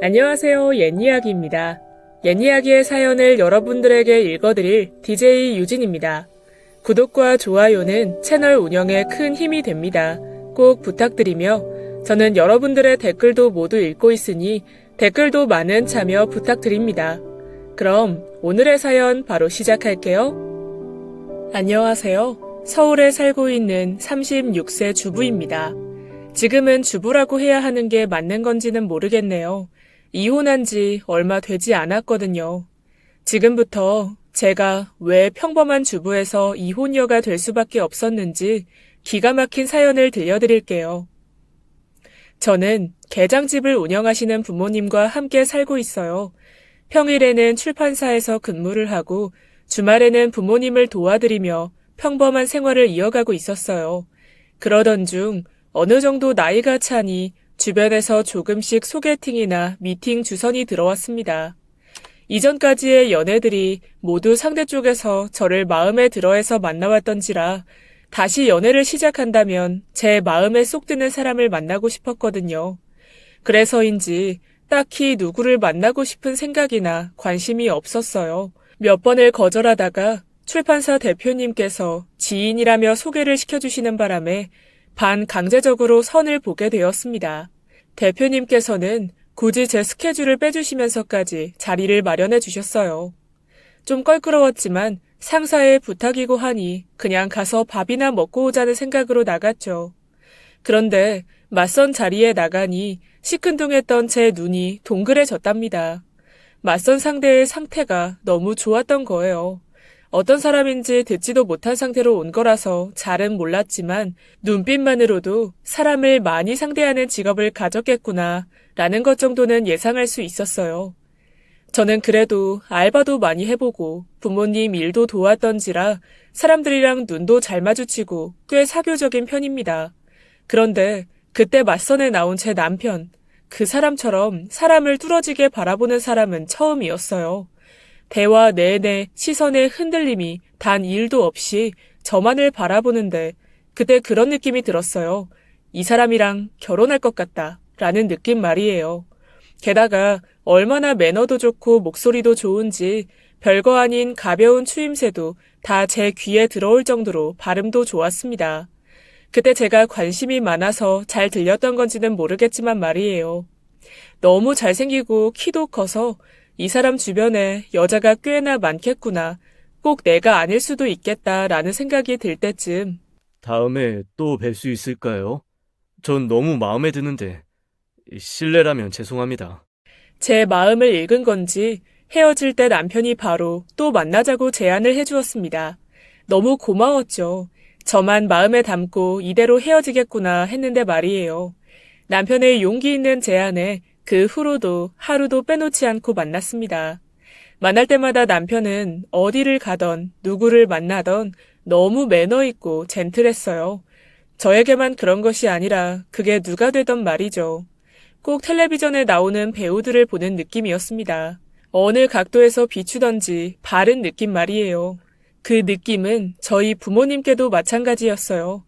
안녕하세요. 옛이야기입니다. 옛이야기의 사연을 여러분들에게 읽어드릴 DJ 유진입니다. 구독과 좋아요는 채널 운영에 큰 힘이 됩니다. 꼭 부탁드리며 저는 여러분들의 댓글도 모두 읽고 있으니 댓글도 많은 참여 부탁드립니다. 그럼 오늘의 사연 바로 시작할게요. 안녕하세요. 서울에 살고 있는 36세 주부입니다. 지금은 주부라고 해야 하는 게 맞는 건지는 모르겠네요. 이혼한 지 얼마 되지 않았거든요. 지금부터 제가 왜 평범한 주부에서 이혼녀가 될 수밖에 없었는지 기가 막힌 사연을 들려드릴게요. 저는 게장집을 운영하시는 부모님과 함께 살고 있어요. 평일에는 출판사에서 근무를 하고 주말에는 부모님을 도와드리며 평범한 생활을 이어가고 있었어요. 그러던 중 어느 정도 나이가 차니 주변에서 조금씩 소개팅이나 미팅 주선이 들어왔습니다. 이전까지의 연애들이 모두 상대 쪽에서 저를 마음에 들어해서 만나왔던지라 다시 연애를 시작한다면 제 마음에 쏙 드는 사람을 만나고 싶었거든요. 그래서인지 딱히 누구를 만나고 싶은 생각이나 관심이 없었어요. 몇 번을 거절하다가 출판사 대표님께서 지인이라며 소개를 시켜주시는 바람에 반강제적으로 선을 보게 되었습니다. 대표님께서는 굳이 제 스케줄을 빼주시면서까지 자리를 마련해 주셨어요. 좀 껄끄러웠지만 상사의 부탁이고 하니 그냥 가서 밥이나 먹고 오자는 생각으로 나갔죠. 그런데 맞선 자리에 나가니 시큰둥했던 제 눈이 동그래졌답니다. 맞선 상대의 상태가 너무 좋았던 거예요. 어떤 사람인지 듣지도 못한 상태로 온 거라서 잘은 몰랐지만 눈빛만으로도 사람을 많이 상대하는 직업을 가졌겠구나 라는 것 정도는 예상할 수 있었어요. 저는 그래도 알바도 많이 해보고 부모님 일도 도왔던지라 사람들이랑 눈도 잘 마주치고 꽤 사교적인 편입니다. 그런데 그때 맞선에 나온 제 남편, 그 사람처럼 사람을 뚫어지게 바라보는 사람은 처음이었어요. 대화 내내 시선의 흔들림이 단 1도 없이 저만을 바라보는데 그때 그런 느낌이 들었어요. 이 사람이랑 결혼할 것 같다 라는 느낌 말이에요. 게다가 얼마나 매너도 좋고 목소리도 좋은지 별거 아닌 가벼운 추임새도 다 제 귀에 들어올 정도로 발음도 좋았습니다. 그때 제가 관심이 많아서 잘 들렸던 건지는 모르겠지만 말이에요. 너무 잘생기고 키도 커서 이 사람 주변에 여자가 꽤나 많겠구나. 꼭 내가 아닐 수도 있겠다라는 생각이 들 때쯤 다음에 또 뵐 수 있을까요? 전 너무 마음에 드는데 실례라면 죄송합니다. 제 마음을 읽은 건지 헤어질 때 남편이 바로 또 만나자고 제안을 해주었습니다. 너무 고마웠죠. 저만 마음에 담고 이대로 헤어지겠구나 했는데 말이에요. 남편의 용기 있는 제안에 그 후로도 하루도 빼놓지 않고 만났습니다. 만날 때마다 남편은 어디를 가던 누구를 만나던 너무 매너 있고 젠틀했어요. 저에게만 그런 것이 아니라 그게 누가 되던 말이죠. 꼭 텔레비전에 나오는 배우들을 보는 느낌이었습니다. 어느 각도에서 비추던지 바른 느낌 말이에요. 그 느낌은 저희 부모님께도 마찬가지였어요.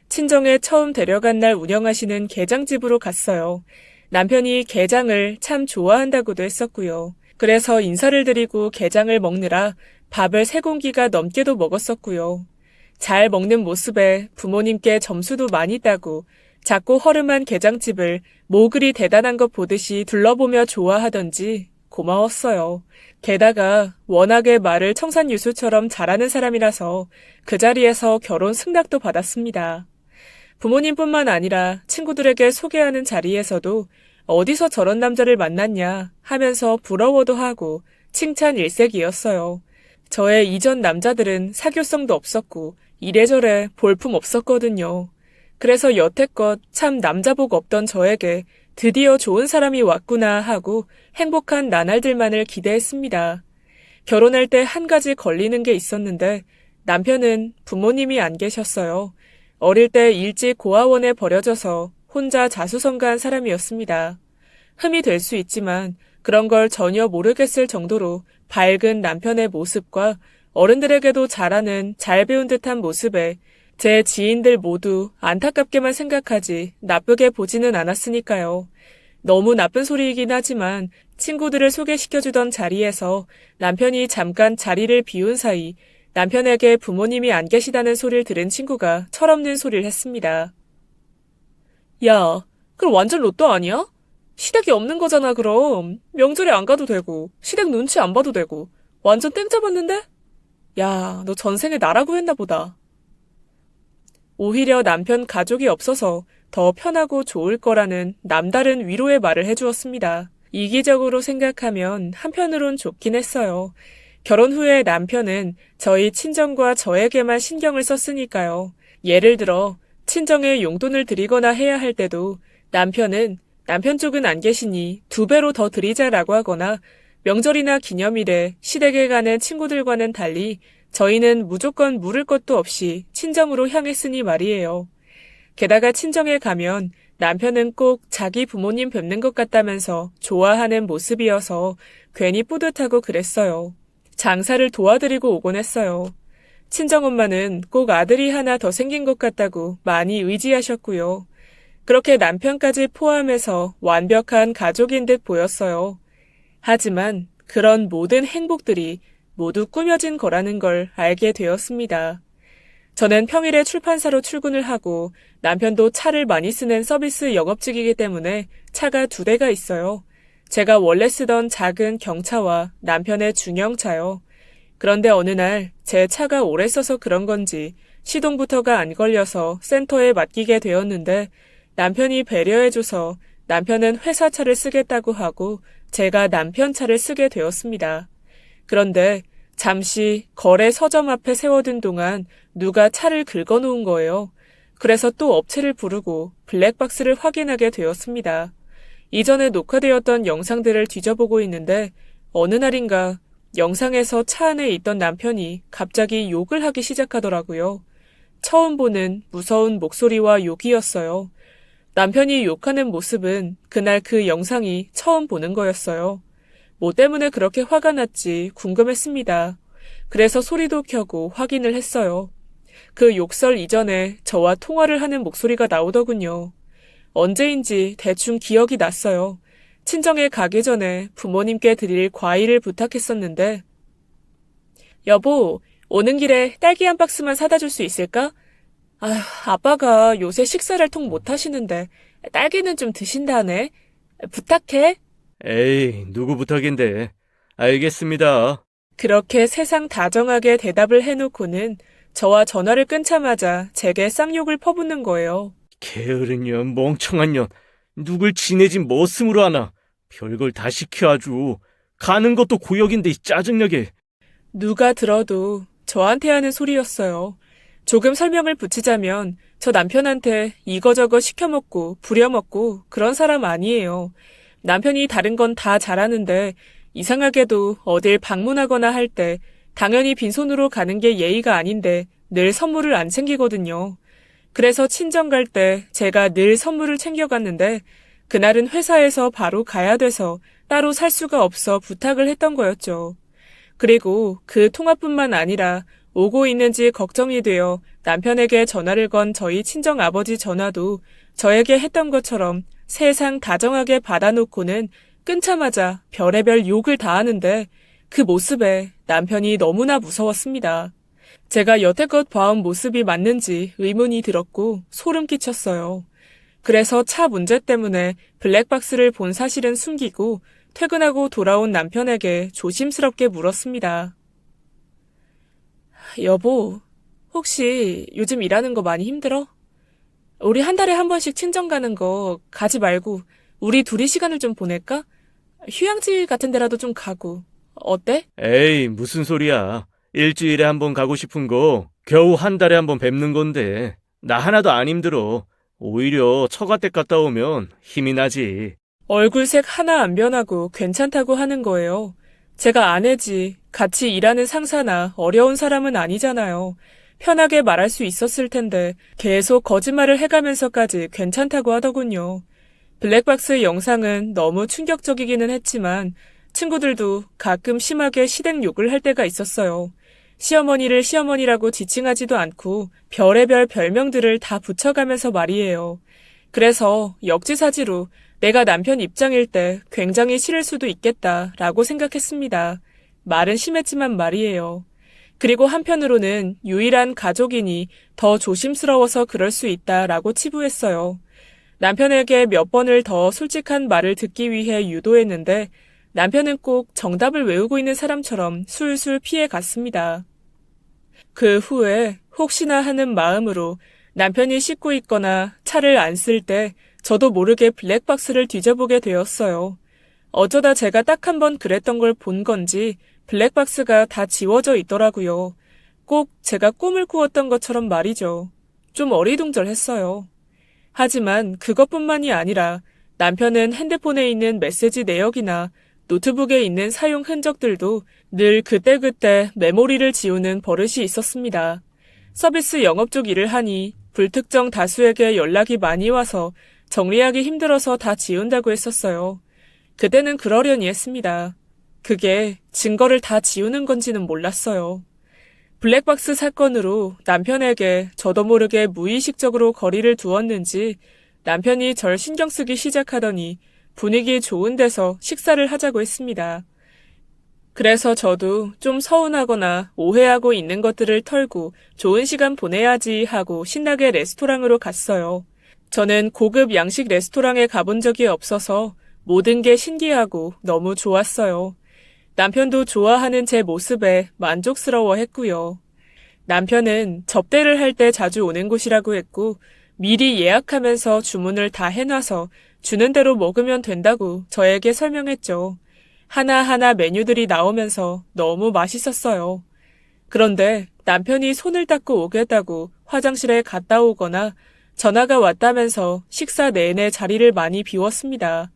친정에 처음 데려간 날 운영하시는 게장집으로 갔어요. 남편이 게장을 참 좋아한다고도 했었고요. 그래서 인사를 드리고 게장을 먹느라 밥을 3공기가 넘게도 먹었었고요. 잘 먹는 모습에 부모님께 점수도 많이 따고 작고 허름한 게장집을 뭐 그리 대단한 것 보듯이 둘러보며 좋아하던지 고마웠어요. 게다가 워낙에 말을 청산유수처럼 잘하는 사람이라서 그 자리에서 결혼 승낙도 받았습니다. 부모님뿐만 아니라 친구들에게 소개하는 자리에서도 어디서 저런 남자를 만났냐 하면서 부러워도 하고 칭찬 일색이었어요. 저의 이전 남자들은 사교성도 없었고 이래저래 볼품 없었거든요. 그래서 여태껏 참 남자복 없던 저에게 드디어 좋은 사람이 왔구나 하고 행복한 나날들만을 기대했습니다. 결혼할 때 한 가지 걸리는 게 있었는데 남편은 부모님이 안 계셨어요. 어릴 때 일찍 고아원에 버려져서 혼자 자수성가한 사람이었습니다. 흠이 될 수 있지만 그런 걸 전혀 모르겠을 정도로 밝은 남편의 모습과 어른들에게도 잘하는 잘 배운 듯한 모습에 제 지인들 모두 안타깝게만 생각하지 나쁘게 보지는 않았으니까요. 너무 나쁜 소리이긴 하지만 친구들을 소개시켜주던 자리에서 남편이 잠깐 자리를 비운 사이 남편에게 부모님이 안 계시다는 소리를 들은 친구가 철없는 소리를 했습니다. 야, 그럼 완전 로또 아니야? 시댁이 없는 거잖아, 그럼. 명절에 안 가도 되고, 시댁 눈치 안 봐도 되고, 완전 땡 잡았는데? 야, 너 전생에 나라고 했나 보다. 오히려 남편 가족이 없어서 더 편하고 좋을 거라는 남다른 위로의 말을 해주었습니다. 이기적으로 생각하면 한편으론 좋긴 했어요. 결혼 후에 남편은 저희 친정과 저에게만 신경을 썼으니까요. 예를 들어 친정에 용돈을 드리거나 해야 할 때도 남편은 남편 쪽은 안 계시니 2배로 더 드리자라고 하거나 명절이나 기념일에 시댁에 가는 친구들과는 달리 저희는 무조건 물을 것도 없이 친정으로 향했으니 말이에요. 게다가 친정에 가면 남편은 꼭 자기 부모님 뵙는 것 같다면서 좋아하는 모습이어서 괜히 뿌듯하고 그랬어요. 장사를 도와드리고 오곤 했어요. 친정엄마는 꼭 아들이 하나 더 생긴 것 같다고 많이 의지하셨고요. 그렇게 남편까지 포함해서 완벽한 가족인 듯 보였어요. 하지만 그런 모든 행복들이 모두 꾸며진 거라는 걸 알게 되었습니다. 저는 평일에 출판사로 출근을 하고 남편도 차를 많이 쓰는 서비스 영업직이기 때문에 차가 2대가 있어요. 제가 원래 쓰던 작은 경차와 남편의 중형차요. 그런데 어느 날 제 차가 오래 써서 그런 건지 시동부터가 안 걸려서 센터에 맡기게 되었는데 남편이 배려해줘서 남편은 회사 차를 쓰겠다고 하고 제가 남편 차를 쓰게 되었습니다. 그런데 잠시 거래 서점 앞에 세워둔 동안 누가 차를 긁어놓은 거예요. 그래서 또 업체를 부르고 블랙박스를 확인하게 되었습니다. 이전에 녹화되었던 영상들을 뒤져보고 있는데 어느 날인가 영상에서 차 안에 있던 남편이 갑자기 욕을 하기 시작하더라고요. 처음 보는 무서운 목소리와 욕이었어요. 남편이 욕하는 모습은 그날 그 영상이 처음 보는 거였어요. 뭐 때문에 그렇게 화가 났지 궁금했습니다. 그래서 소리도 켜고 확인을 했어요. 그 욕설 이전에 저와 통화를 하는 목소리가 나오더군요. 언제인지 대충 기억이 났어요. 친정에 가기 전에 부모님께 드릴 과일을 부탁했었는데 여보, 오는 길에 딸기 한 박스만 사다 줄 수 있을까? 아휴, 아빠가 요새 식사를 통 못 하시는데 딸기는 좀 드신다네. 부탁해. 에이, 누구 부탁인데. 알겠습니다. 그렇게 세상 다정하게 대답을 해놓고는 저와 전화를 끊자마자 제게 쌍욕을 퍼붓는 거예요. 게으른 년, 멍청한 년. 누굴 지내진 머슴으로 하나. 별걸 다 시켜 아주. 가는 것도 고역인데 짜증나게. 누가 들어도 저한테 하는 소리였어요. 조금 설명을 붙이자면 저 남편한테 이거저거 시켜먹고 부려먹고 그런 사람 아니에요. 남편이 다른 건 다 잘하는데 이상하게도 어딜 방문하거나 할 때 당연히 빈손으로 가는 게 예의가 아닌데 늘 선물을 안 챙기거든요. 그래서 친정 갈 때 제가 늘 선물을 챙겨갔는데 그날은 회사에서 바로 가야 돼서 따로 살 수가 없어 부탁을 했던 거였죠. 그리고 그 통화뿐만 아니라 오고 있는지 걱정이 되어 남편에게 전화를 건 저희 친정 아버지 전화도 저에게 했던 것처럼 세상 다정하게 받아놓고는 끊자마자 별의별 욕을 다 하는데 그 모습에 남편이 너무나 무서웠습니다. 제가 여태껏 봐온 모습이 맞는지 의문이 들었고 소름 끼쳤어요. 그래서 차 문제 때문에 블랙박스를 본 사실은 숨기고 퇴근하고 돌아온 남편에게 조심스럽게 물었습니다. 여보, 혹시 요즘 일하는 거 많이 힘들어? 우리 한 달에 한 번씩 친정 가는 거 가지 말고 우리 둘이 시간을 좀 보낼까? 휴양지 같은 데라도 좀 가고. 어때? 에이, 무슨 소리야. 일주일에 한 번 가고 싶은 거 겨우 한 달에 한 번 뵙는 건데. 나 하나도 안 힘들어. 오히려 처가댁 갔다 오면 힘이 나지. 얼굴색 하나 안 변하고 괜찮다고 하는 거예요. 제가 아내지 같이 일하는 상사나 어려운 사람은 아니잖아요. 편하게 말할 수 있었을 텐데 계속 거짓말을 해가면서까지 괜찮다고 하더군요. 블랙박스 영상은 너무 충격적이기는 했지만 친구들도 가끔 심하게 시댁 욕을 할 때가 있었어요. 시어머니를 시어머니라고 지칭하지도 않고 별의별 별명들을 다 붙여가면서 말이에요. 그래서 역지사지로 내가 남편 입장일 때 굉장히 싫을 수도 있겠다라고 생각했습니다. 말은 심했지만 말이에요. 그리고 한편으로는 유일한 가족이니 더 조심스러워서 그럴 수 있다라고 치부했어요. 남편에게 몇 번을 더 솔직한 말을 듣기 위해 유도했는데 남편은 꼭 정답을 외우고 있는 사람처럼 술술 피해 갔습니다. 그 후에 혹시나 하는 마음으로 남편이 씻고 있거나 차를 안 쓸 때 저도 모르게 블랙박스를 뒤져보게 되었어요. 어쩌다 제가 딱 한 번 그랬던 걸 본 건지 블랙박스가 다 지워져 있더라고요. 꼭 제가 꿈을 꾸었던 것처럼 말이죠. 좀 어리둥절했어요. 하지만 그것뿐만이 아니라 남편은 핸드폰에 있는 메시지 내역이나 노트북에 있는 사용 흔적들도 늘 그때그때 메모리를 지우는 버릇이 있었습니다. 서비스 영업 쪽 일을 하니 불특정 다수에게 연락이 많이 와서 정리하기 힘들어서 다 지운다고 했었어요. 그때는 그러려니 했습니다. 그게 증거를 다 지우는 건지는 몰랐어요. 블랙박스 사건으로 남편에게 저도 모르게 무의식적으로 거리를 두었는지 남편이 절 신경 쓰기 시작하더니 분위기 좋은 데서 식사를 하자고 했습니다. 그래서 저도 좀 서운하거나 오해하고 있는 것들을 털고 좋은 시간 보내야지 하고 신나게 레스토랑으로 갔어요. 저는 고급 양식 레스토랑에 가본 적이 없어서 모든 게 신기하고 너무 좋았어요. 남편도 좋아하는 제 모습에 만족스러워 했고요. 남편은 접대를 할 때 자주 오는 곳이라고 했고 미리 예약하면서 주문을 다 해놔서 주는 대로 먹으면 된다고 저에게 설명했죠. 하나하나 메뉴들이 나오면서 너무 맛있었어요. 그런데 남편이 손을 닦고 오겠다고 화장실에 갔다 오거나 전화가 왔다면서 식사 내내 자리를 많이 비웠습니다.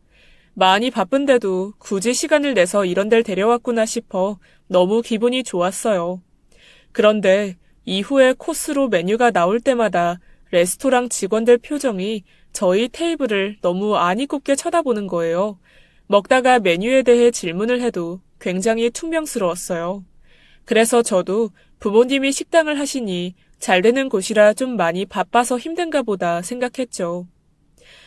많이 바쁜데도 굳이 시간을 내서 이런 데를 데려왔구나 싶어 너무 기분이 좋았어요. 그런데 이후에 코스로 메뉴가 나올 때마다 레스토랑 직원들 표정이 저희 테이블을 너무 아니 꼽게 쳐다보는 거예요. 먹다가 메뉴에 대해 질문을 해도 굉장히 퉁명스러웠어요. 그래서 저도 부모님이 식당을 하시니 잘 되는 곳이라 좀 많이 바빠서 힘든가 보다 생각했죠.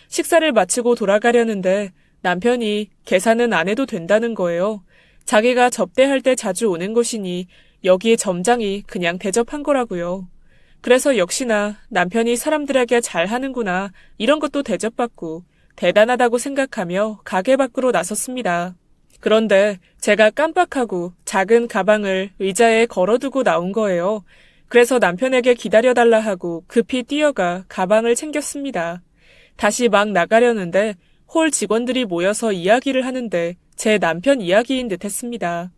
식사를 마치고 돌아가려는데 남편이 계산은 안 해도 된다는 거예요. 자기가 접대할 때 자주 오는 곳이니 여기 점장이 그냥 대접한 거라고요. 그래서 역시나 남편이 사람들에게 잘하는구나 이런 것도 대접받고 대단하다고 생각하며 가게 밖으로 나섰습니다. 그런데 제가 깜빡하고 작은 가방을 의자에 걸어두고 나온 거예요. 그래서 남편에게 기다려달라 하고 급히 뛰어가 가방을 챙겼습니다. 다시 막 나가려는데 홀 직원들이 모여서 이야기를 하는데 제 남편 이야기인 듯 했습니다.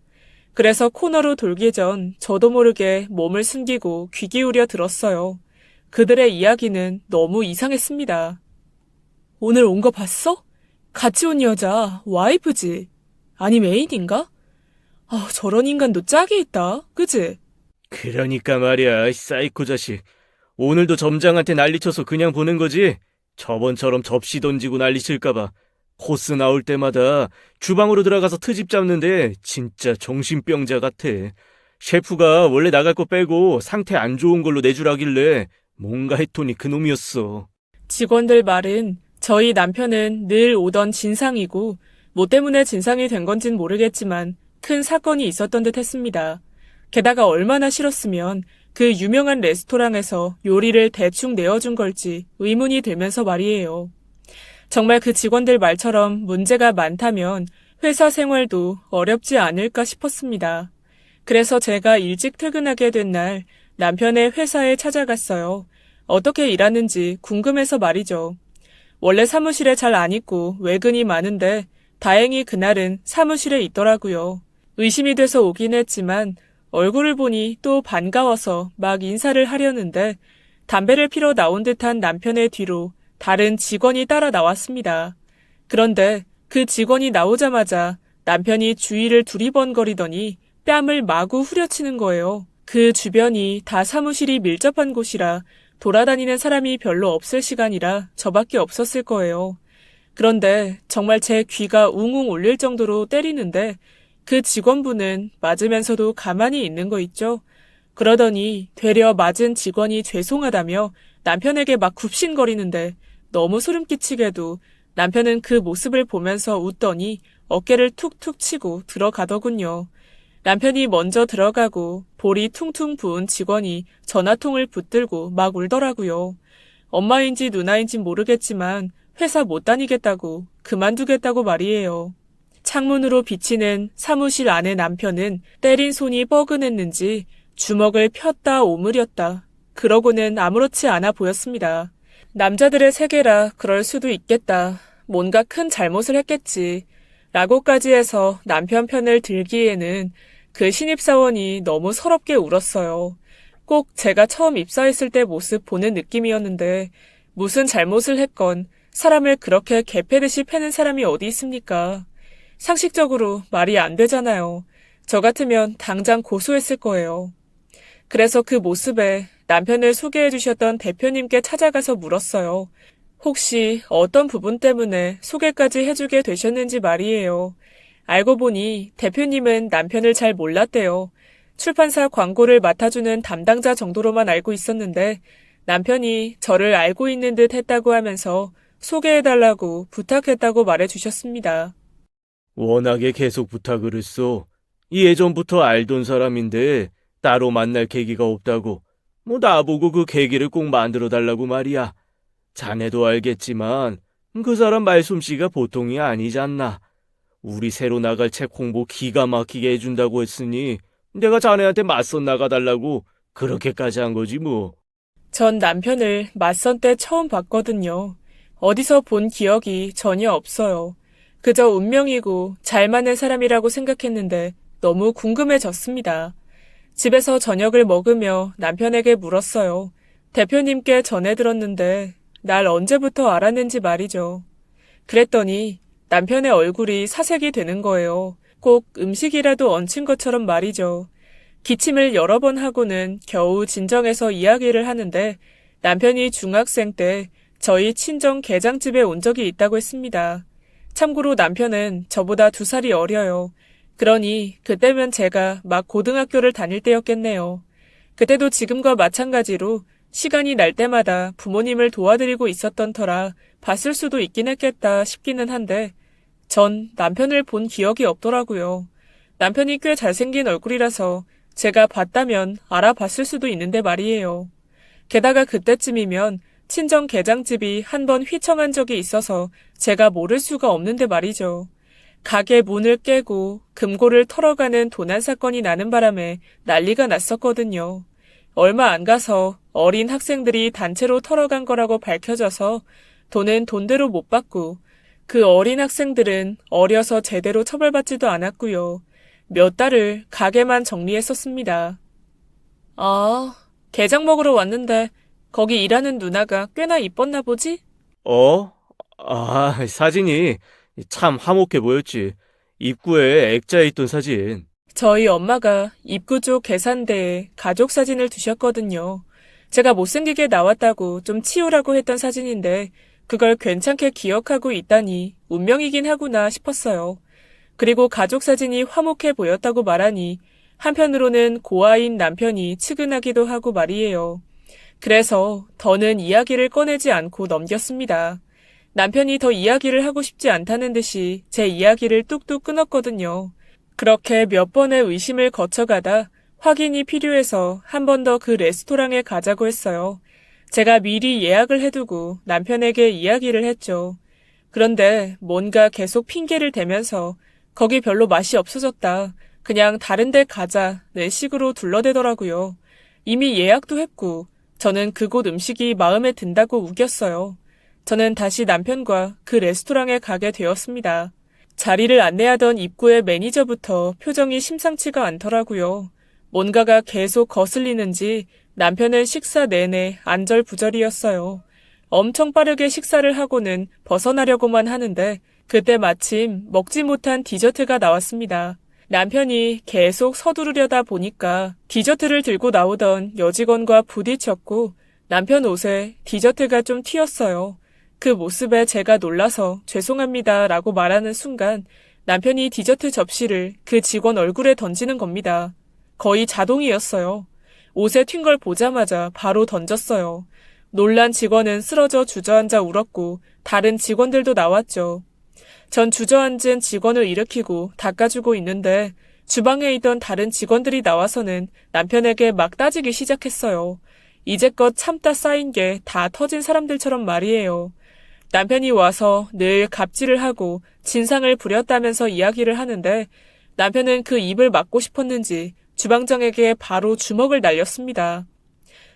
그래서 코너로 돌기 전 저도 모르게 몸을 숨기고 귀 기울여 들었어요. 그들의 이야기는 너무 이상했습니다. 오늘 온 거 봤어? 같이 온 여자 와이프지? 아니면 애인인가? 아, 저런 인간도 짝이 있다. 그지? 그러니까 말이야, 이 사이코 자식. 오늘도 점장한테 난리쳐서 그냥 보는 거지? 저번처럼 접시 던지고 난리칠까봐 코스 나올 때마다 주방으로 들어가서 트집 잡는데 진짜 정신병자 같아. 셰프가 원래 나갈 거 빼고 상태 안 좋은 걸로 내주라길래 뭔가 했더니 그놈이었어. 직원들 말은 저희 남편은 늘 오던 진상이고 뭐 때문에 진상이 된 건진 모르겠지만 큰 사건이 있었던 듯 했습니다. 게다가 얼마나 싫었으면 그 유명한 레스토랑에서 요리를 대충 내어준 걸지 의문이 들면서 말이에요. 정말 그 직원들 말처럼 문제가 많다면 회사 생활도 어렵지 않을까 싶었습니다. 그래서 제가 일찍 퇴근하게 된 날 남편의 회사에 찾아갔어요. 어떻게 일하는지 궁금해서 말이죠. 원래 사무실에 잘 안 있고 외근이 많은데 다행히 그날은 사무실에 있더라고요. 의심이 돼서 오긴 했지만 얼굴을 보니 또 반가워서 막 인사를 하려는데 담배를 피러 나온 듯한 남편의 뒤로 다른 직원이 따라 나왔습니다. 그런데 그 직원이 나오자마자 남편이 주위를 두리번거리더니 뺨을 마구 후려치는 거예요. 그 주변이 다 사무실이 밀접한 곳이라 돌아다니는 사람이 별로 없을 시간이라 저밖에 없었을 거예요. 그런데 정말 제 귀가 웅웅 울릴 정도로 때리는데 그 직원분은 맞으면서도 가만히 있는 거 있죠? 그러더니 되려 맞은 직원이 죄송하다며 남편에게 막 굽신거리는데 너무 소름 끼치게도 남편은 그 모습을 보면서 웃더니 어깨를 툭툭 치고 들어가더군요. 남편이 먼저 들어가고 볼이 퉁퉁 부은 직원이 전화통을 붙들고 막 울더라고요. 엄마인지 누나인지 모르겠지만 회사 못 다니겠다고 그만두겠다고 말이에요. 창문으로 비치는 사무실 안의 남편은 때린 손이 뻐근했는지 주먹을 폈다 오므렸다. 그러고는 아무렇지 않아 보였습니다. 남자들의 세계라 그럴 수도 있겠다. 뭔가 큰 잘못을 했겠지. 라고까지 해서 남편 편을 들기에는 그 신입사원이 너무 서럽게 울었어요. 꼭 제가 처음 입사했을 때 모습 보는 느낌이었는데 무슨 잘못을 했건 사람을 그렇게 개패듯이 패는 사람이 어디 있습니까? 상식적으로 말이 안 되잖아요. 저 같으면 당장 고소했을 거예요. 그래서 그 모습에 남편을 소개해 주셨던 대표님께 찾아가서 물었어요. 혹시 어떤 부분 때문에 소개까지 해주게 되셨는지 말이에요. 알고 보니 대표님은 남편을 잘 몰랐대요. 출판사 광고를 맡아주는 담당자 정도로만 알고 있었는데 남편이 저를 알고 있는 듯 했다고 하면서 소개해달라고 부탁했다고 말해주셨습니다. 워낙에 계속 부탁을 했어. 예전부터 알던 사람인데 따로 만날 계기가 없다고. 나보고 그 계기를 꼭 만들어 달라고 말이야. 자네도 알겠지만 그 사람 말솜씨가 보통이 아니잖나. 우리 새로 나갈 책 홍보 기가 막히게 해준다고 했으니 내가 자네한테 맞선 나가달라고 그렇게까지 한 거지 뭐. 전 남편을 맞선 때 처음 봤거든요. 어디서 본 기억이 전혀 없어요. 그저 운명이고 잘 맞는 사람이라고 생각했는데 너무 궁금해졌습니다. 집에서 저녁을 먹으며 남편에게 물었어요. 대표님께 전해 들었는데 날 언제부터 알았는지 말이죠. 그랬더니 남편의 얼굴이 사색이 되는 거예요. 꼭 음식이라도 얹힌 것처럼 말이죠. 기침을 여러 번 하고는 겨우 진정해서 이야기를 하는데 남편이 중학생 때 저희 친정 게장집에 온 적이 있다고 했습니다. 참고로 남편은 저보다 2살이 어려요. 그러니 그때면 제가 막 고등학교를 다닐 때였겠네요. 그때도 지금과 마찬가지로 시간이 날 때마다 부모님을 도와드리고 있었던 터라 봤을 수도 있긴 했겠다 싶기는 한데 전 남편을 본 기억이 없더라고요. 남편이 꽤 잘생긴 얼굴이라서 제가 봤다면 알아봤을 수도 있는데 말이에요. 게다가 그때쯤이면 친정 게장집이 한 번 휘청한 적이 있어서 제가 모를 수가 없는데 말이죠. 가게 문을 깨고 금고를 털어가는 도난 사건이 나는 바람에 난리가 났었거든요. 얼마 안 가서 어린 학생들이 단체로 털어간 거라고 밝혀져서 돈은 돈대로 못 받고 그 어린 학생들은 어려서 제대로 처벌받지도 않았고요. 몇 달을 가게만 정리했었습니다. 아, 게장 먹으러 왔는데 거기 일하는 누나가 꽤나 이뻤나 보지? 사진이 참 화목해 보였지. 입구에 액자에 있던 사진. 저희 엄마가 입구 쪽 계산대에 가족 사진을 두셨거든요. 제가 못생기게 나왔다고 좀 치우라고 했던 사진인데 그걸 괜찮게 기억하고 있다니 운명이긴 하구나 싶었어요. 그리고 가족 사진이 화목해 보였다고 말하니 한편으로는 고아인 남편이 측은하기도 하고 말이에요. 그래서 더는 이야기를 꺼내지 않고 넘겼습니다. 남편이 더 이야기를 하고 싶지 않다는 듯이 제 이야기를 뚝뚝 끊었거든요. 그렇게 몇 번의 의심을 거쳐가다 확인이 필요해서 한 번 더 그 레스토랑에 가자고 했어요. 제가 미리 예약을 해두고 남편에게 이야기를 했죠. 그런데 뭔가 계속 핑계를 대면서 거기 별로 맛이 없어졌다. 그냥 다른 데 가자. 내 식으로 둘러대더라고요. 이미 예약도 했고 저는 그곳 음식이 마음에 든다고 우겼어요. 저는 다시 남편과 그 레스토랑에 가게 되었습니다. 자리를 안내하던 입구의 매니저부터 표정이 심상치가 않더라고요. 뭔가가 계속 거슬리는지 남편은 식사 내내 안절부절이었어요. 엄청 빠르게 식사를 하고는 벗어나려고만 하는데 그때 마침 먹지 못한 디저트가 나왔습니다. 남편이 계속 서두르려다 보니까 디저트를 들고 나오던 여직원과 부딪혔고 남편 옷에 디저트가 좀 튀었어요. 그 모습에 제가 놀라서 죄송합니다 라고 말하는 순간 남편이 디저트 접시를 그 직원 얼굴에 던지는 겁니다. 거의 자동이었어요. 옷에 튄 걸 보자마자 바로 던졌어요. 놀란 직원은 쓰러져 주저앉아 울었고 다른 직원들도 나왔죠. 전 주저앉은 직원을 일으키고 닦아주고 있는데 주방에 있던 다른 직원들이 나와서는 남편에게 막 따지기 시작했어요. 이제껏 참다 쌓인 게 다 터진 사람들처럼 말이에요. 남편이 와서 늘 갑질을 하고 진상을 부렸다면서 이야기를 하는데 남편은 그 입을 막고 싶었는지 주방장에게 바로 주먹을 날렸습니다.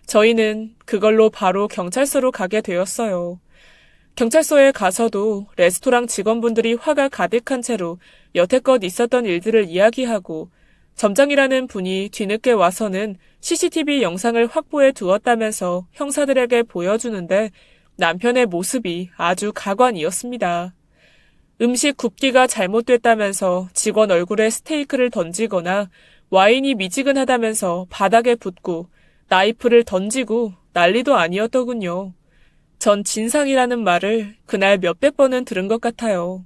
저희는 그걸로 바로 경찰서로 가게 되었어요. 경찰서에 가서도 레스토랑 직원분들이 화가 가득한 채로 여태껏 있었던 일들을 이야기하고 점장이라는 분이 뒤늦게 와서는 CCTV 영상을 확보해 두었다면서 형사들에게 보여주는데 남편의 모습이 아주 가관이었습니다. 음식 굽기가 잘못됐다면서 직원 얼굴에 스테이크를 던지거나 와인이 미지근하다면서 바닥에 붓고 나이프를 던지고 난리도 아니었더군요. 전 진상이라는 말을 그날 몇백 번은 들은 것 같아요.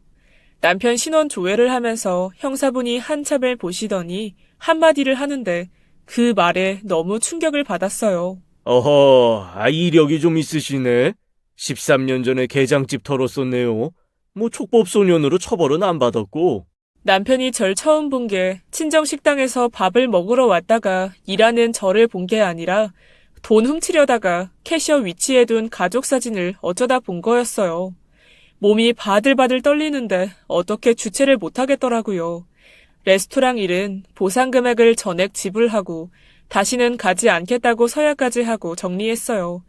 남편 신원 조회를 하면서 형사분이 한참을 보시더니 한마디를 하는데 그 말에 너무 충격을 받았어요. 어허, 이력이 좀 있으시네. 13년 전에 게장집 털었었네요. 뭐 촉법소년으로 처벌은 안 받았고. 남편이 절 처음 본 게 친정 식당에서 밥을 먹으러 왔다가 일하는 저를 본 게 아니라 돈 훔치려다가 캐셔 위치에 둔 가족 사진을 어쩌다 본 거였어요. 몸이 바들바들 떨리는데 어떻게 주체를 못하겠더라고요. 레스토랑 일은 보상 금액을 전액 지불하고 다시는 가지 않겠다고 서약까지 하고 정리했어요.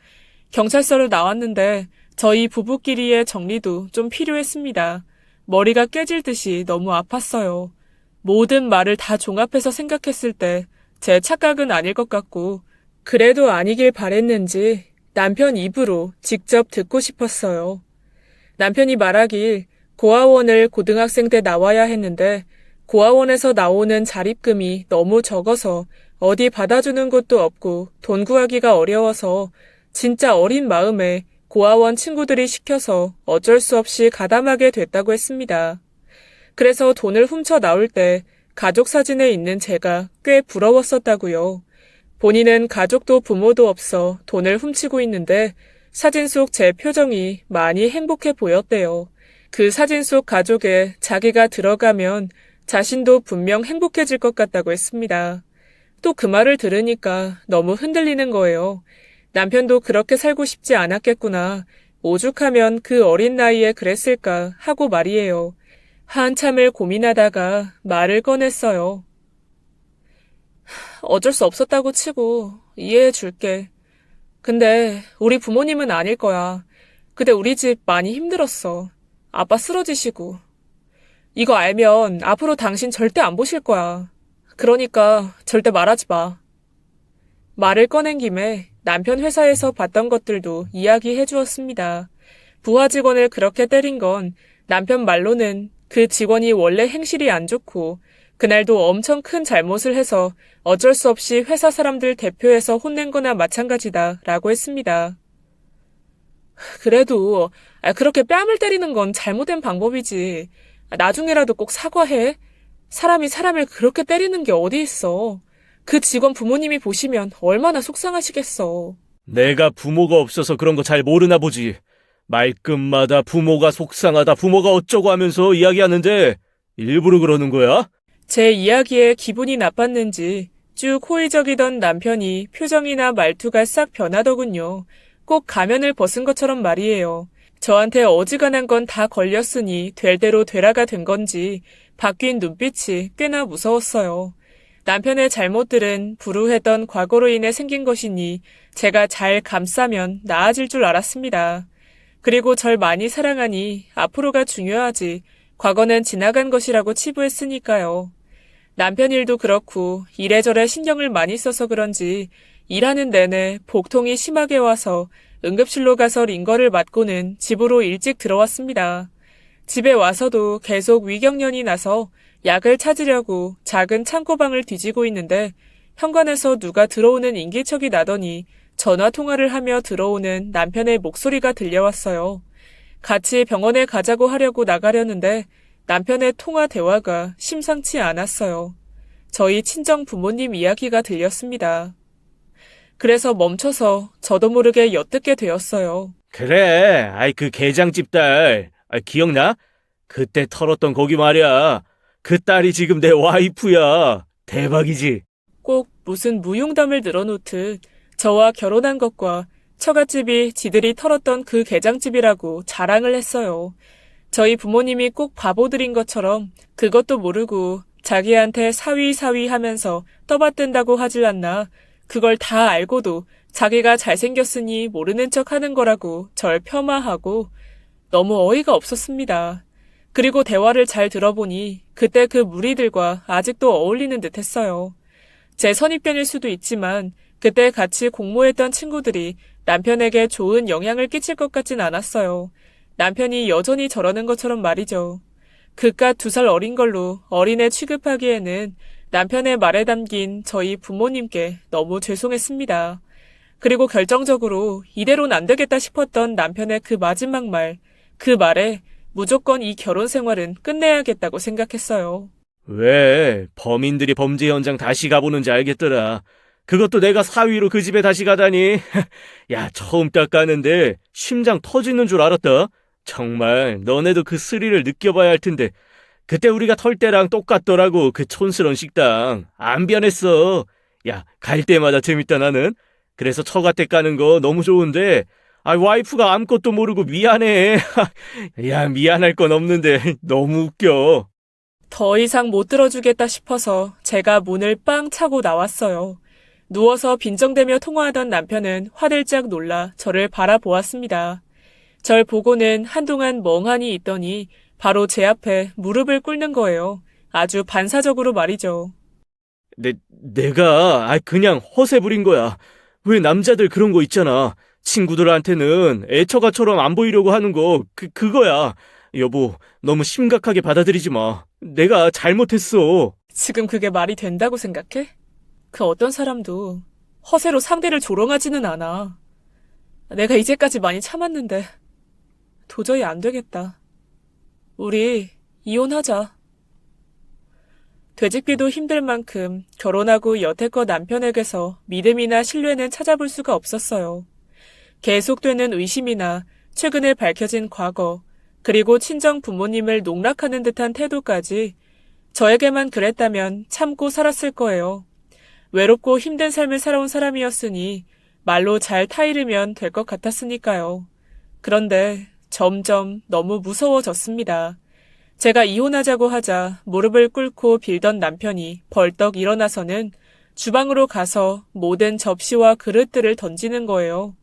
경찰서를 나왔는데 저희 부부끼리의 정리도 좀 필요했습니다. 머리가 깨질 듯이 너무 아팠어요. 모든 말을 다 종합해서 생각했을 때 제 착각은 아닐 것 같고 그래도 아니길 바랬는지 남편 입으로 직접 듣고 싶었어요. 남편이 말하길 고아원을 고등학생 때 나와야 했는데 고아원에서 나오는 자립금이 너무 적어서 어디 받아주는 곳도 없고 돈 구하기가 어려워서 진짜 어린 마음에 고아원 친구들이 시켜서 어쩔 수 없이 가담하게 됐다고 했습니다. 그래서 돈을 훔쳐 나올 때 가족 사진에 있는 제가 꽤 부러웠었다고요. 본인은 가족도 부모도 없어 돈을 훔치고 있는데 사진 속 제 표정이 많이 행복해 보였대요. 그 사진 속 가족에 자기가 들어가면 자신도 분명 행복해질 것 같다고 했습니다. 또 그 말을 들으니까 너무 흔들리는 거예요. 남편도 그렇게 살고 싶지 않았겠구나. 오죽하면 그 어린 나이에 그랬을까 하고 말이에요. 한참을 고민하다가 말을 꺼냈어요. 어쩔 수 없었다고 치고 이해해 줄게. 근데 우리 부모님은 아닐 거야. 근데 우리 집 많이 힘들었어. 아빠 쓰러지시고. 이거 알면 앞으로 당신 절대 안 보실 거야. 그러니까 절대 말하지 마. 말을 꺼낸 김에 남편 회사에서 봤던 것들도 이야기해 주었습니다. 부하 직원을 그렇게 때린 건 남편 말로는 그 직원이 원래 행실이 안 좋고 그날도 엄청 큰 잘못을 해서 어쩔 수 없이 회사 사람들 대표해서 혼낸 거나 마찬가지다 라고 했습니다. 그래도 그렇게 뺨을 때리는 건 잘못된 방법이지. 나중에라도 꼭 사과해. 사람이 사람을 그렇게 때리는 게 어디 있어. 그 직원 부모님이 보시면 얼마나 속상하시겠어. 내가 부모가 없어서 그런 거 잘 모르나 보지. 말끝마다 부모가 속상하다, 부모가 어쩌고 하면서 이야기하는데 일부러 그러는 거야? 제 이야기에 기분이 나빴는지 쭉 호의적이던 남편이 표정이나 말투가 싹 변하더군요. 꼭 가면을 벗은 것처럼 말이에요. 저한테 어지간한 건 다 걸렸으니 될 대로 되라가 된 건지 바뀐 눈빛이 꽤나 무서웠어요. 남편의 잘못들은 불우했던 과거로 인해 생긴 것이니 제가 잘 감싸면 나아질 줄 알았습니다. 그리고 절 많이 사랑하니 앞으로가 중요하지 과거는 지나간 것이라고 치부했으니까요. 남편 일도 그렇고 이래저래 신경을 많이 써서 그런지 일하는 내내 복통이 심하게 와서 응급실로 가서 링거를 맞고는 집으로 일찍 들어왔습니다. 집에 와서도 계속 위경련이 나서 약을 찾으려고 작은 창고방을 뒤지고 있는데 현관에서 누가 들어오는 인기척이 나더니 전화 통화를 하며 들어오는 남편의 목소리가 들려왔어요. 같이 병원에 가자고 하려고 나가려는데 남편의 통화 대화가 심상치 않았어요. 저희 친정 부모님 이야기가 들렸습니다. 그래서 멈춰서 저도 모르게 엿듣게 되었어요. 그래, 그 게장집 딸. 기억나? 그때 털었던 거기 말이야. 그 딸이 지금 내 와이프야. 대박이지? 꼭 무슨 무용담을 늘어놓듯 저와 결혼한 것과 처갓집이 지들이 털었던 그 게장집이라고 자랑을 했어요. 저희 부모님이 꼭 바보들인 것처럼 그것도 모르고 자기한테 사위사위 하면서 떠받든다고 하질 않나. 그걸 다 알고도 자기가 잘생겼으니 모르는 척 하는 거라고 절 폄하하고 너무 어이가 없었습니다. 그리고 대화를 잘 들어보니 그때 그 무리들과 아직도 어울리는 듯 했어요. 제 선입견일 수도 있지만 그때 같이 공모했던 친구들이 남편에게 좋은 영향을 끼칠 것 같진 않았어요. 남편이 여전히 저러는 것처럼 말이죠. 그깟 2살 어린 걸로 어린애 취급하기에는 남편의 말에 담긴 저희 부모님께 너무 죄송했습니다. 그리고 결정적으로 이대로는 안 되겠다 싶었던 남편의 그 마지막 말, 그 말에 무조건 이 결혼 생활은 끝내야겠다고 생각했어요. 왜? 범인들이 범죄 현장 다시 가보는지 알겠더라. 그것도 내가 사위로 그 집에 다시 가다니. 야, 처음 딱 가는데 심장 터지는 줄 알았다. 정말 너네도 그 스릴을 느껴봐야 할 텐데. 그때 우리가 털 때랑 똑같더라고. 그 촌스러운 식당. 안 변했어. 야, 갈 때마다 재밌다 나는. 그래서 처가 때 까는 거 너무 좋은데 와이프가 아무것도 모르고 미안해. 야, 미안할 건 없는데 너무 웃겨. 더 이상 못 들어주겠다 싶어서 제가 문을 빵 차고 나왔어요. 누워서 빈정대며 통화하던 남편은 화들짝 놀라 저를 바라보았습니다. 절 보고는 한동안 멍하니 있더니 바로 제 앞에 무릎을 꿇는 거예요. 아주 반사적으로 말이죠. 내가 그냥 허세 부린 거야. 왜 남자들 그런 거 있잖아. 친구들한테는 애처가처럼 안 보이려고 하는 거 그거야. 여보, 너무 심각하게 받아들이지 마. 내가 잘못했어. 지금 그게 말이 된다고 생각해? 그 어떤 사람도 허세로 상대를 조롱하지는 않아. 내가 이제까지 많이 참았는데 도저히 안 되겠다. 우리 이혼하자. 되짚기도 힘들 만큼 결혼하고 여태껏 남편에게서 믿음이나 신뢰는 찾아볼 수가 없었어요. 계속되는 의심이나 최근에 밝혀진 과거, 그리고 친정 부모님을 농락하는 듯한 태도까지 저에게만 그랬다면 참고 살았을 거예요. 외롭고 힘든 삶을 살아온 사람이었으니 말로 잘 타이르면 될 것 같았으니까요. 그런데 점점 너무 무서워졌습니다. 제가 이혼하자고 하자 무릎을 꿇고 빌던 남편이 벌떡 일어나서는 주방으로 가서 모든 접시와 그릇들을 던지는 거예요.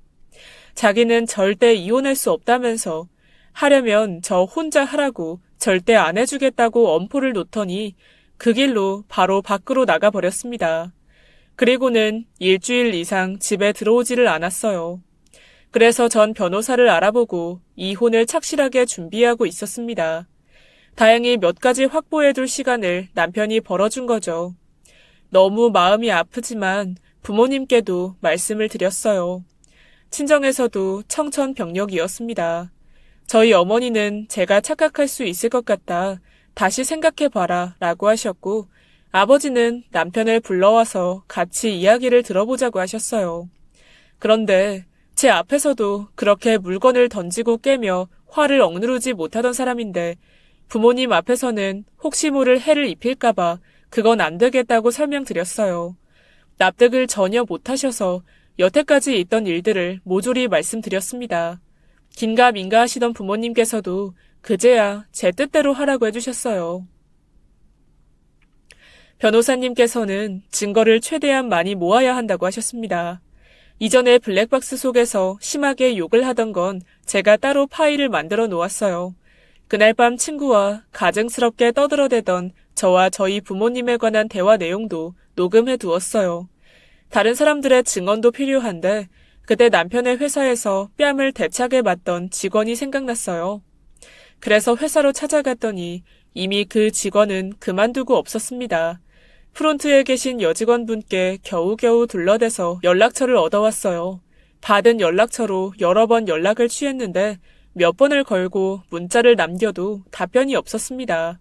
자기는 절대 이혼할 수 없다면서 하려면 저 혼자 하라고 절대 안 해주겠다고 엄포를 놓더니 그 길로 바로 밖으로 나가버렸습니다. 그리고는 일주일 이상 집에 들어오지를 않았어요. 그래서 전 변호사를 알아보고 이혼을 착실하게 준비하고 있었습니다. 다행히 몇 가지 확보해둘 시간을 남편이 벌어준 거죠. 너무 마음이 아프지만 부모님께도 말씀을 드렸어요. 친정에서도 청천벽력이었습니다. 저희 어머니는 제가 착각할 수 있을 것 같다. 다시 생각해봐라 라고 하셨고 아버지는 남편을 불러와서 같이 이야기를 들어보자고 하셨어요. 그런데 제 앞에서도 그렇게 물건을 던지고 깨며 화를 억누르지 못하던 사람인데 부모님 앞에서는 혹시 모를 해를 입힐까봐 그건 안 되겠다고 설명드렸어요. 납득을 전혀 못하셔서 여태까지 있던 일들을 모조리 말씀드렸습니다. 긴가민가 하시던 부모님께서도 그제야 제 뜻대로 하라고 해주셨어요. 변호사님께서는 증거를 최대한 많이 모아야 한다고 하셨습니다. 이전에 블랙박스 속에서 심하게 욕을 하던 건 제가 따로 파일을 만들어 놓았어요. 그날 밤 친구와 가증스럽게 떠들어대던 저와 저희 부모님에 관한 대화 내용도 녹음해 두었어요. 다른 사람들의 증언도 필요한데 그때 남편의 회사에서 뺨을 대차게 맞던 직원이 생각났어요. 그래서 회사로 찾아갔더니 이미 그 직원은 그만두고 없었습니다. 프론트에 계신 여직원분께 겨우겨우 둘러대서 연락처를 얻어왔어요. 받은 연락처로 여러 번 연락을 취했는데 몇 번을 걸고 문자를 남겨도 답변이 없었습니다.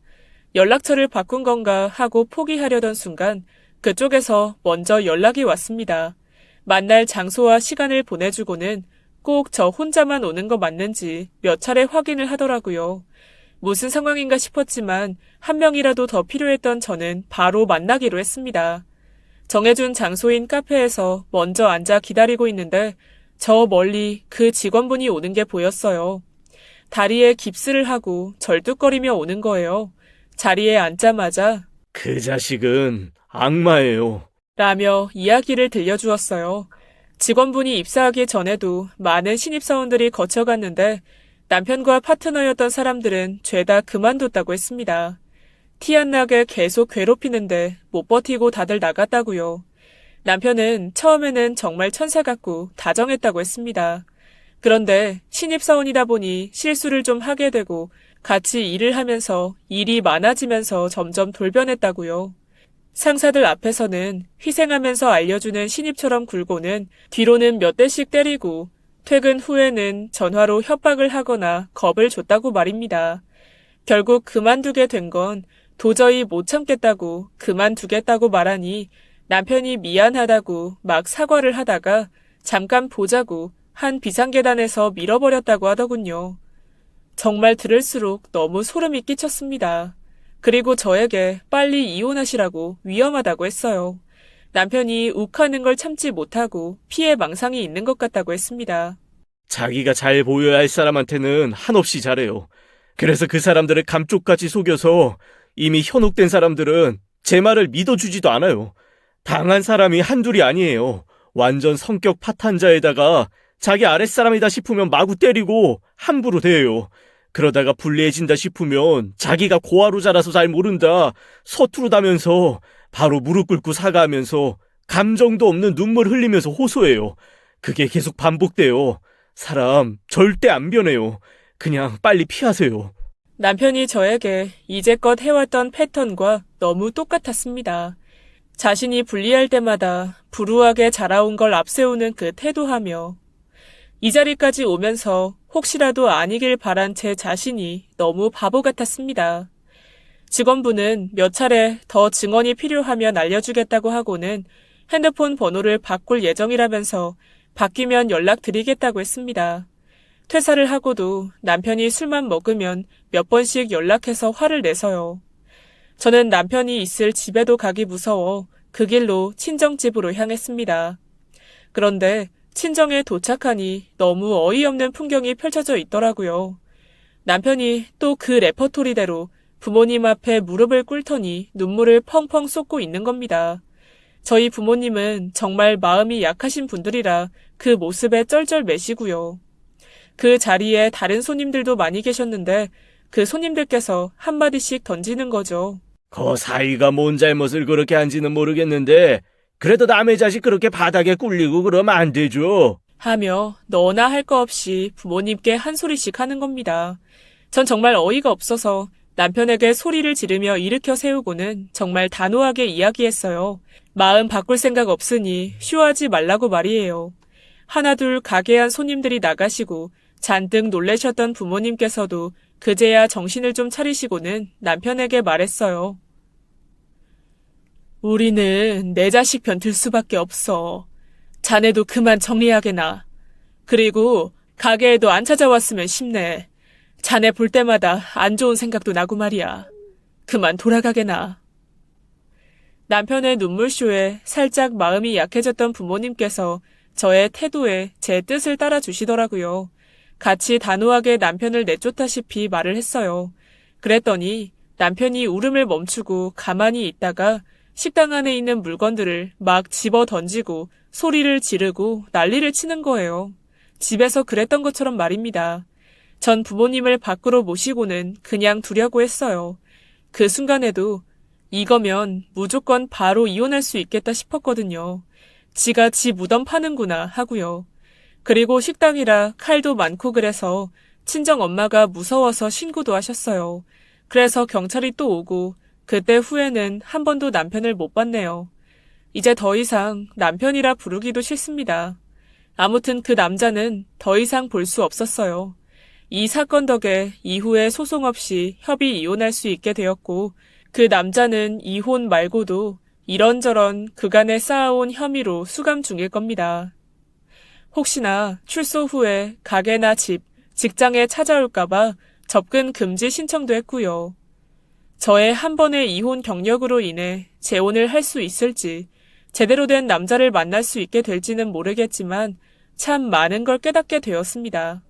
연락처를 바꾼 건가 하고 포기하려던 순간 그쪽에서 먼저 연락이 왔습니다. 만날 장소와 시간을 보내주고는 꼭 저 혼자만 오는 거 맞는지 몇 차례 확인을 하더라고요. 무슨 상황인가 싶었지만 한 명이라도 더 필요했던 저는 바로 만나기로 했습니다. 정해준 장소인 카페에서 먼저 앉아 기다리고 있는데 저 멀리 그 직원분이 오는 게 보였어요. 다리에 깁스를 하고 절뚝거리며 오는 거예요. 자리에 앉자마자 그 자식은 악마예요. 라며 이야기를 들려주었어요. 직원분이 입사하기 전에도 많은 신입사원들이 거쳐갔는데 남편과 파트너였던 사람들은 죄다 그만뒀다고 했습니다. 티 안 나게 계속 괴롭히는데 못 버티고 다들 나갔다고요. 남편은 처음에는 정말 천사 같고 다정했다고 했습니다. 그런데 신입사원이다 보니 실수를 좀 하게 되고 같이 일을 하면서 일이 많아지면서 점점 돌변했다고요. 상사들 앞에서는 희생하면서 알려주는 신입처럼 굴고는 뒤로는 몇 대씩 때리고 퇴근 후에는 전화로 협박을 하거나 겁을 줬다고 말입니다. 결국 그만두게 된 건 도저히 못 참겠다고 그만두겠다고 말하니 남편이 미안하다고 막 사과를 하다가 잠깐 보자고 한 비상계단에서 밀어버렸다고 하더군요. 정말 들을수록 너무 소름이 끼쳤습니다. 그리고 저에게 빨리 이혼하시라고 위험하다고 했어요. 남편이 욱하는 걸 참지 못하고 피해 망상이 있는 것 같다고 했습니다. 자기가 잘 보여야 할 사람한테는 한없이 잘해요. 그래서 그 사람들을 감쪽같이 속여서 이미 현혹된 사람들은 제 말을 믿어주지도 않아요. 당한 사람이 한둘이 아니에요. 완전 성격 파탄자에다가 자기 아랫사람이다 싶으면 마구 때리고 함부로 대해요. 그러다가 불리해진다 싶으면 자기가 고아로 자라서 잘 모른다 서투르다면서 바로 무릎 꿇고 사과하면서 감정도 없는 눈물 흘리면서 호소해요. 그게 계속 반복돼요. 사람 절대 안 변해요. 그냥 빨리 피하세요. 남편이 저에게 이제껏 해왔던 패턴과 너무 똑같았습니다. 자신이 불리할 때마다 불우하게 자라온 걸 앞세우는 그 태도하며 이 자리까지 오면서 혹시라도 아니길 바란 제 자신이 너무 바보 같았습니다. 직원분은 몇 차례 더 증언이 필요하면 알려주겠다고 하고는 핸드폰 번호를 바꿀 예정이라면서 바뀌면 연락드리겠다고 했습니다. 퇴사를 하고도 남편이 술만 먹으면 몇 번씩 연락해서 화를 내서요. 저는 남편이 있을 집에도 가기 무서워 그 길로 친정집으로 향했습니다. 그런데 친정에 도착하니 너무 어이없는 풍경이 펼쳐져 있더라고요. 남편이 또 그 레퍼토리대로 부모님 앞에 무릎을 꿇더니 눈물을 펑펑 쏟고 있는 겁니다. 저희 부모님은 정말 마음이 약하신 분들이라 그 모습에 쩔쩔매시고요. 그 자리에 다른 손님들도 많이 계셨는데 그 손님들께서 한마디씩 던지는 거죠. 그 사이가 뭔 잘못을 그렇게 한지는 모르겠는데 그래도 남의 자식 그렇게 바닥에 꿀리고 그러면 안 되죠. 하며 너나 할 거 없이 부모님께 한 소리씩 하는 겁니다. 전 정말 어이가 없어서 남편에게 소리를 지르며 일으켜 세우고는 정말 단호하게 이야기했어요. 마음 바꿀 생각 없으니 쇼하지 말라고 말이에요. 하나둘 가게 안 손님들이 나가시고 잔뜩 놀라셨던 부모님께서도 그제야 정신을 좀 차리시고는 남편에게 말했어요. 우리는 내 자식 변틀 수밖에 없어. 자네도 그만 정리하게나. 그리고 가게에도 안 찾아왔으면 싶네. 자네 볼 때마다 안 좋은 생각도 나고 말이야. 그만 돌아가게나. 남편의 눈물쇼에 살짝 마음이 약해졌던 부모님께서 저의 태도에 제 뜻을 따라주시더라고요. 같이 단호하게 남편을 내쫓다시피 말을 했어요. 그랬더니 남편이 울음을 멈추고 가만히 있다가 식당 안에 있는 물건들을 막 집어 던지고 소리를 지르고 난리를 치는 거예요. 집에서 그랬던 것처럼 말입니다. 전 부모님을 밖으로 모시고는 그냥 두려고 했어요. 그 순간에도 이거면 무조건 바로 이혼할 수 있겠다 싶었거든요. 지가 지 무덤 파는구나 하고요. 그리고 식당이라 칼도 많고 그래서 친정 엄마가 무서워서 신고도 하셨어요. 그래서 경찰이 또 오고 그때 후에는 한 번도 남편을 못 봤네요. 이제 더 이상 남편이라 부르기도 싫습니다. 아무튼 그 남자는 더 이상 볼 수 없었어요. 이 사건 덕에 이후에 소송 없이 협의 이혼할 수 있게 되었고 그 남자는 이혼 말고도 이런저런 그간에 쌓아온 혐의로 수감 중일 겁니다. 혹시나 출소 후에 가게나 집, 직장에 찾아올까봐 접근 금지 신청도 했고요. 저의 한 번의 이혼 경력으로 인해 재혼을 할 수 있을지, 제대로 된 남자를 만날 수 있게 될지는 모르겠지만 참 많은 걸 깨닫게 되었습니다.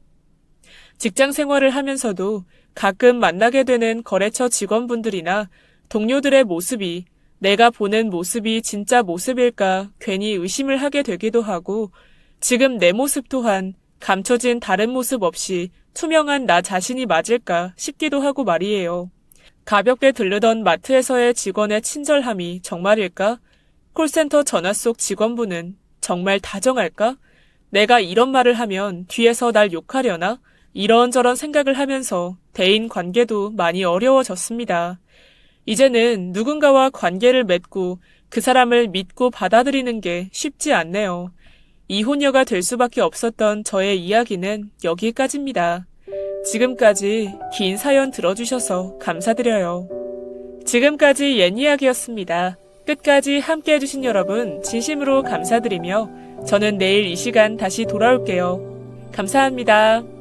직장 생활을 하면서도 가끔 만나게 되는 거래처 직원분들이나 동료들의 모습이 내가 보는 모습이 진짜 모습일까 괜히 의심을 하게 되기도 하고, 지금 내 모습 또한 감춰진 다른 모습 없이 투명한 나 자신이 맞을까 싶기도 하고 말이에요. 가볍게 들르던 마트에서의 직원의 친절함이 정말일까? 콜센터 전화 속 직원분은 정말 다정할까? 내가 이런 말을 하면 뒤에서 날 욕하려나? 이런저런 생각을 하면서 대인 관계도 많이 어려워졌습니다. 이제는 누군가와 관계를 맺고 그 사람을 믿고 받아들이는 게 쉽지 않네요. 이혼녀가 될 수밖에 없었던 저의 이야기는 여기까지입니다. 지금까지 긴 사연 들어주셔서 감사드려요. 지금까지 옛 이야기였습니다. 끝까지 함께 해주신 여러분 진심으로 감사드리며 저는 내일 이 시간 다시 돌아올게요. 감사합니다.